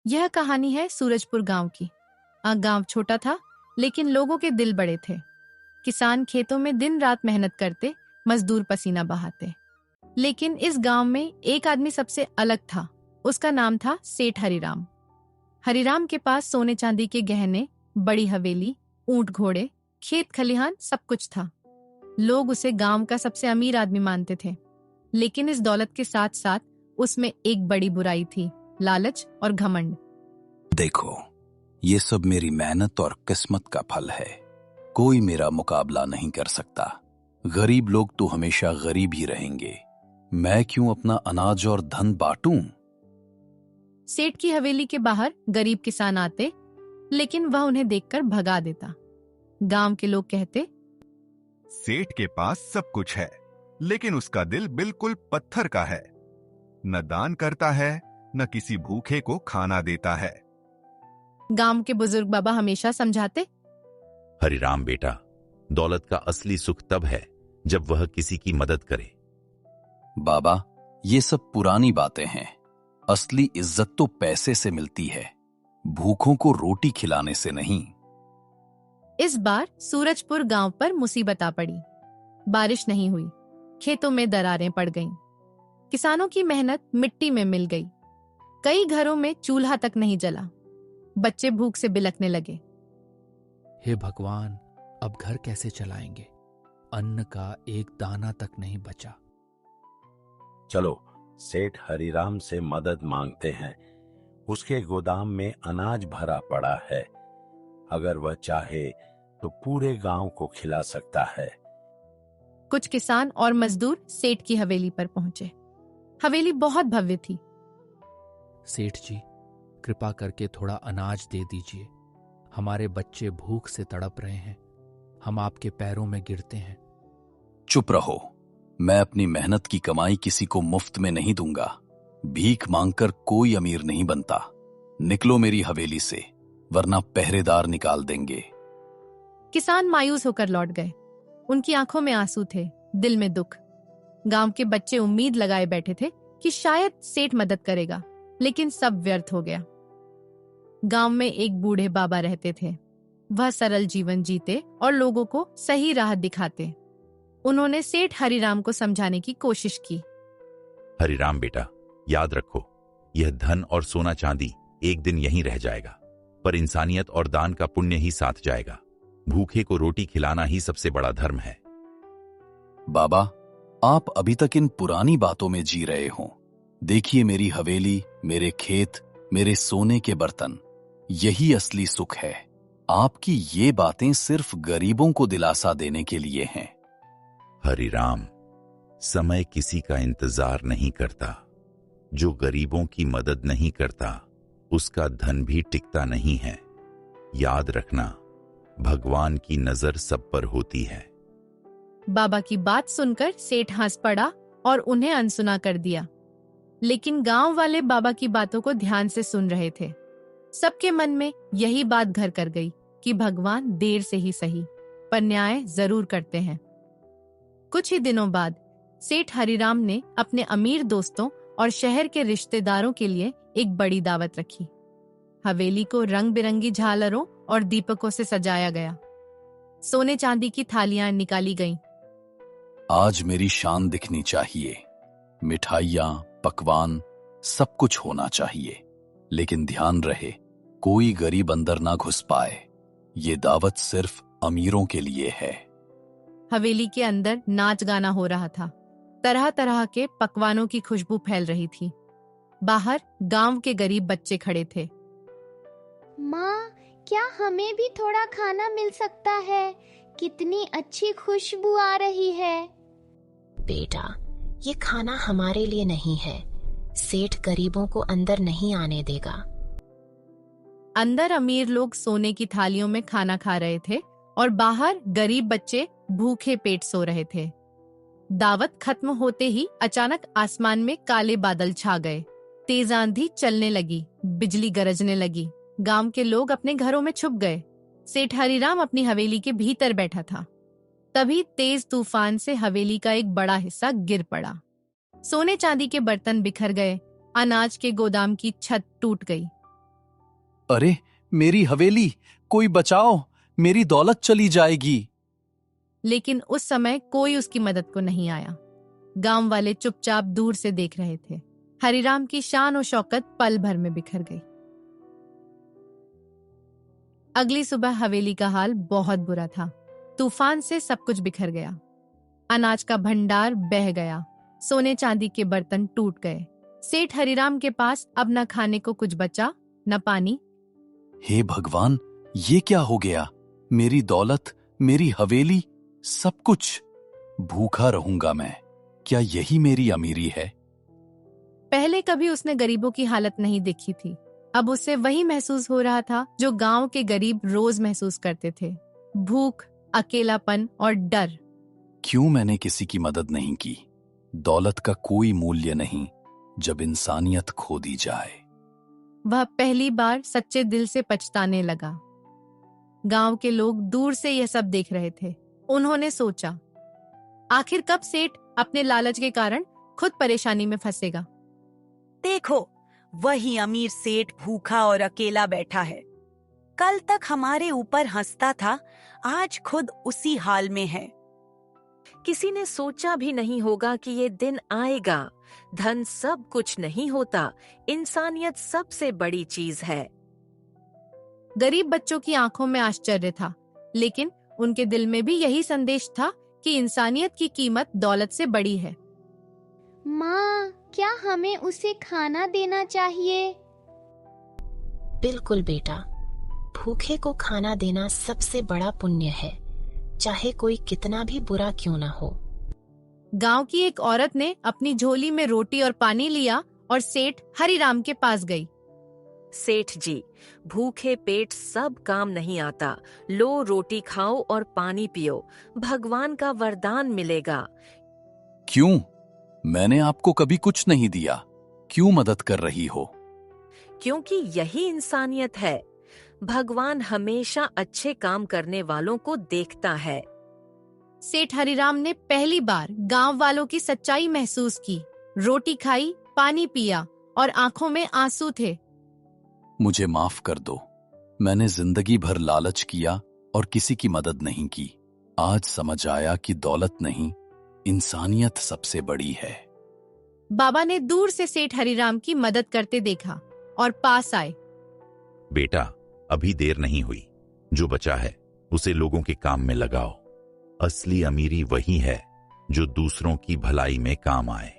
यह कहानी है सूरजपुर गांव की। गांव छोटा था, लेकिन लोगों के दिल बड़े थे। किसान खेतों में दिन रात मेहनत करते, मजदूर पसीना बहाते। लेकिन इस गांव में एक आदमी सबसे अलग था। उसका नाम था सेठ हरिराम। हरिराम के पास सोने चांदी के गहने, बड़ी हवेली, ऊंट घोड़े, खेत खलिहान सब कुछ था। लोग उसे गांव का सबसे अमीर आदमी मानते थे। लेकिन इस दौलत के साथ साथ उसमें एक बड़ी बुराई थी, लालच और घमंड। देखो, ये सब मेरी मेहनत और किस्मत का फल है। कोई मेरा मुकाबला नहीं कर सकता। गरीब लोग तो हमेशा गरीब ही रहेंगे। मैं क्यों अपना अनाज और धन बांटूं? सेठ की हवेली के बाहर गरीब किसान आते, लेकिन वह उन्हें देखकर भगा देता। गांव के लोग कहते, सेठ के पास सब कुछ है, लेकिन उसका दिल बिल्कुल पत्थर का है। न दान करता है, न किसी भूखे को खाना देता है। गांव के बुजुर्ग बाबा हमेशा समझाते, हरिराम बेटा, दौलत का असली सुख तब है जब वह किसी की मदद करे। बाबा, ये सब पुरानी बातें हैं। असली इज्जत तो पैसे से मिलती है, भूखों को रोटी खिलाने से नहीं। इस बार सूरजपुर गांव पर मुसीबत आ पड़ी। बारिश नहीं हुई, खेतों में दरारें पड़ गईं। किसानों की मेहनत मिट्टी में मिल गई। कई घरों में चूल्हा तक नहीं जला। बच्चे भूख से बिलखने लगे। हे भगवान, अब घर कैसे चलाएंगे? अन्न का एक दाना तक नहीं बचा। चलो सेठ हरिराम से मदद मांगते हैं। उसके गोदाम में अनाज भरा पड़ा है। अगर वह चाहे तो पूरे गांव को खिला सकता है। कुछ किसान और मजदूर सेठ की हवेली पर पहुंचे। हवेली बहुत भव्य थी। सेठ जी, कृपा करके थोड़ा अनाज दे दीजिए। हमारे बच्चे भूख से तड़प रहे हैं। हम आपके पैरों में गिरते हैं। चुप रहो। मैं अपनी मेहनत की कमाई किसी को मुफ्त में नहीं दूंगा। भीख मांगकर कोई अमीर नहीं बनता। निकलो मेरी हवेली से, वरना पहरेदार निकाल देंगे। किसान मायूस होकर लौट गए। उनकी आंखों में आंसू थे, दिल में दुख। गांव के बच्चे उम्मीद लगाए बैठे थे कि शायद सेठ मदद करेगा, लेकिन सब व्यर्थ हो गया। गांव में एक बूढ़े बाबा रहते थे। वह सरल जीवन जीते और लोगों को सही राह दिखाते। उन्होंने सेठ हरिराम को समझाने की कोशिश की। हरिराम बेटा, याद रखो, यह धन और सोना चांदी एक दिन यहीं रह जाएगा, पर इंसानियत और दान का पुण्य ही साथ जाएगा। भूखे को रोटी खिलाना ही सबसे बड़ा धर्म है। बाबा, आप अभी तक इन पुरानी बातों में जी रहे हो। देखिए मेरी हवेली, मेरे खेत, मेरे सोने के बर्तन, यही असली सुख है। आपकी ये बातें सिर्फ गरीबों को दिलासा देने के लिए हैं। हरिराम, समय किसी का इंतजार नहीं करता। जो गरीबों की मदद नहीं करता, उसका धन भी टिकता नहीं है। याद रखना, भगवान की नजर सब पर होती है। बाबा की बात सुनकर सेठ हंस पड़ा और उन्हें अनसुना कर दिया। लेकिन गांव वाले बाबा की बातों को ध्यान से सुन रहे थे। सबके मन में यही बात घर कर गई कि भगवान देर से ही सही, पर न्याय जरूर करते हैं। कुछ ही दिनों बाद सेठ हरिराम ने अपने अमीर दोस्तों और शहर के रिश्तेदारों के लिए एक बड़ी दावत रखी। हवेली को रंग बिरंगी झालरों और दीपकों से सजाया गया। सोने चांदी की थालियां निकाली गईं। आज मेरी शान दिखनी चाहिए। मिठाइयां, पकवान, सब कुछ होना चाहिए। लेकिन ध्यान रहे, कोई गरीब अंदर ना घुस पाए। ये दावत सिर्फ अमीरों के लिए है। हवेली के अंदर नाच गाना हो रहा था। तरह तरह के पकवानों की खुशबू फैल रही थी। बाहर गांव के गरीब बच्चे खड़े थे। माँ, क्या हमें भी थोड़ा खाना मिल सकता है? कितनी अच्छी खुशबू आ रही है। बेटा, ये खाना हमारे लिए नहीं है। सेठ गरीबों को अंदर नहीं आने देगा। अंदर अमीर लोग सोने की थालियों में खाना खा रहे थे और बाहर गरीब बच्चे भूखे पेट सो रहे थे। दावत खत्म होते ही अचानक आसमान में काले बादल छा गए। तेज आंधी चलने लगी, बिजली गरजने लगी। गांव के लोग अपने घरों में छुप गए। सेठ हरिराम अपनी हवेली के भीतर बैठा था। तभी तेज तूफान से हवेली का एक बड़ा हिस्सा गिर पड़ा। सोने चांदी के बर्तन बिखर गए। अनाज के गोदाम की छत टूट गई। अरे मेरी हवेली, कोई बचाओ, मेरी दौलत चली जाएगी। लेकिन उस समय कोई उसकी मदद को नहीं आया। गांव वाले चुपचाप दूर से देख रहे थे। हरिराम की शान और शौकत पल भर में बिखर गई। अगली सुबह हवेली का हाल बहुत बुरा था। तूफान से सब कुछ बिखर गया। अनाज का भंडार बह गया, सोने चांदी के बर्तन टूट गए। सेठ हरिराम के पास अब न खाने को कुछ बचा, न पानी। हे भगवान, ये क्या हो गया? मेरी दौलत, मेरी हवेली, सब कुछ। भूखा रहूंगा मैं। क्या यही मेरी अमीरी है? पहले कभी उसने गरीबों की हालत नहीं देखी थी। अब उसे वही महसूस हो रहा था जो गांव के गरीब रोज महसूस करते थे, भूख, अकेलापन और डर। क्यों मैंने किसी की मदद नहीं की? दौलत का कोई मूल्य नहीं जब इंसानियत खो दी जाए। वह पहली बार सच्चे दिल से पछताने लगा। गांव के लोग दूर से यह सब देख रहे थे। उन्होंने सोचा, आखिर कब सेठ अपने लालच के कारण खुद परेशानी में फंसेगा। देखो, वही अमीर सेठ भूखा और अकेला बैठा है। कल तक हमारे ऊपर हंसता था, आज खुद उसी हाल में है। किसी ने सोचा भी नहीं होगा कि ये दिन आएगा। धन सब कुछ नहीं होता, इंसानियत सबसे बड़ी चीज है। गरीब बच्चों की आंखों में आश्चर्य था, लेकिन उनके दिल में भी यही संदेश था कि इंसानियत की कीमत दौलत से बड़ी है। माँ, क्या हमें उसे खाना देना चाहिए? बिल्कुल बेटा, भूखे को खाना देना सबसे बड़ा पुण्य है, चाहे कोई कितना भी बुरा क्यों ना हो। गांव की एक औरत ने अपनी झोली में रोटी और पानी लिया और सेठ हरिराम के पास गई। सेठ जी, भूखे पेट सब काम नहीं आता। लो, रोटी खाओ और पानी पियो, भगवान का वरदान मिलेगा। क्यों? मैंने आपको कभी कुछ नहीं दिया। क्यों मदद कर रही हो? क्योंकि यही इंसानियत है। भगवान हमेशा अच्छे काम करने वालों को देखता है। सेठ हरिराम ने पहली बार गांव वालों की सच्चाई महसूस की। रोटी खाई, पानी पिया और आंखों में आंसू थे। मुझे माफ कर दो। मैंने जिंदगी भर लालच किया और किसी की मदद नहीं की। आज समझ आया कि दौलत नहीं, इंसानियत सबसे बड़ी है। बाबा ने दूर से सेठ हरिराम की मदद करते देखा और पास आए। बेटा, अभी देर नहीं हुई। जो बचा है उसे लोगों के काम में लगाओ। असली अमीरी वही है जो दूसरों की भलाई में काम आए।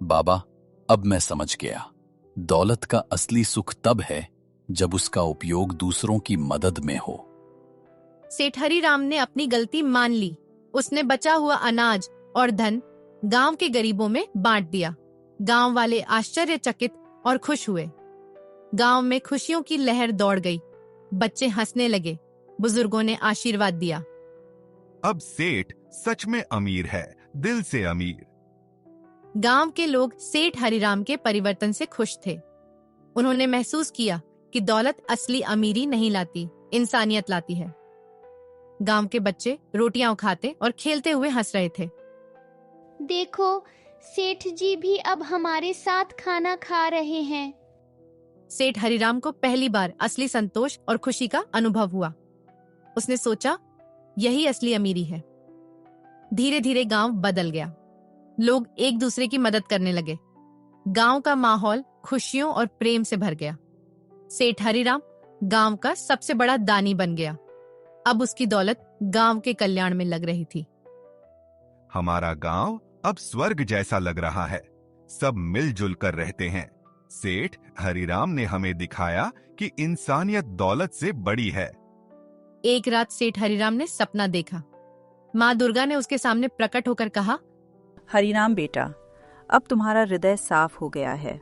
बाबा, अब मैं समझ गया। दौलत का असली सुख तब है जब उसका उपयोग दूसरों की मदद में हो। सेठ हरिराम ने अपनी गलती मान ली। उसने बचा हुआ अनाज और धन गांव के गरीबों में बांट दिया। गांव वाले आश्चर्यचकित और खुश हुए। गांव में खुशियों की लहर दौड़ गई। बच्चे हंसने लगे, बुजुर्गों ने आशीर्वाद दिया। अब सेठ सच में अमीर है, दिल से अमीर। गांव के लोग सेठ हरिराम के परिवर्तन से खुश थे। उन्होंने महसूस किया कि दौलत असली अमीरी नहीं लाती, इंसानियत लाती है। गांव के बच्चे रोटियां खाते और खेलते हुए हंस रहे थे। देखो, सेठ जी भी अब हमारे साथ खाना खा रहे हैं। सेठ हरिराम को पहली बार असली संतोष और खुशी का अनुभव हुआ। उसने सोचा, यही असली अमीरी है। धीरे धीरे गांव बदल गया। लोग एक दूसरे की मदद करने लगे। गांव का माहौल खुशियों और प्रेम से भर गया। सेठ हरिराम गांव का सबसे बड़ा दानी बन गया। अब उसकी दौलत गांव के कल्याण में लग रही थी। हमारा गांव अब स्वर्ग जैसा लग रहा है। सब मिलजुल कर रहते हैं। सेठ हरिराम ने हमें दिखाया कि इंसानियत दौलत से बड़ी है। एक रात सेठ हरिराम ने सपना देखा। माँ दुर्गा ने उसके सामने प्रकट होकर कहा, हरिराम बेटा, अब तुम्हारा हृदय साफ हो गया है।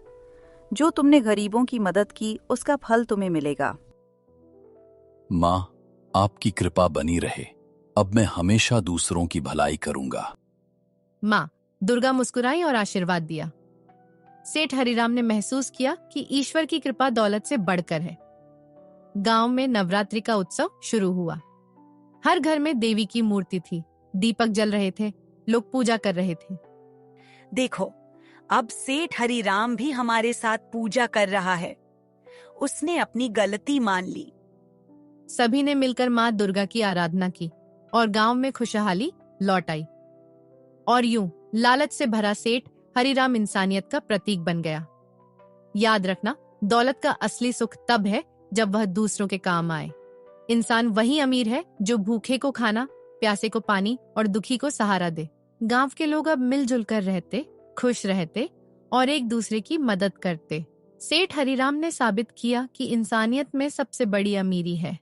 जो तुमने गरीबों की मदद की उसका फल तुम्हें मिलेगा। माँ, आपकी कृपा बनी रहे। अब मैं हमेशा दूसरों की भलाई करूंगा। माँ दुर्गा मुस्कुराई और आशीर्वाद दिया। सेठ हरिराम ने महसूस किया कि ईश्वर की कृपा दौलत से बढ़कर है। गांव में नवरात्रि का उत्सव शुरू हुआ। हर घर में देवी की मूर्ति थी। दीपक जल रहे थे। लोग पूजा कर रहे थे। देखो, अब सेठ हरिराम भी हमारे साथ पूजा कर रहा है। उसने अपनी गलती मान ली। सभी ने मिलकर माँ दुर्गा की आराधना की और गांव में खुशहाली लौट आई। और यूं लालच से भरा सेठ हरिराम इंसानियत का प्रतीक बन गया। याद रखना, दौलत का असली सुख तब है जब वह दूसरों के काम आए। इंसान वही अमीर है जो भूखे को खाना, प्यासे को पानी और दुखी को सहारा दे। गांव के लोग अब मिलजुल कर रहते, खुश रहते और एक दूसरे की मदद करते। सेठ हरिराम ने साबित किया कि इंसानियत में सबसे बड़ी अमीरी है।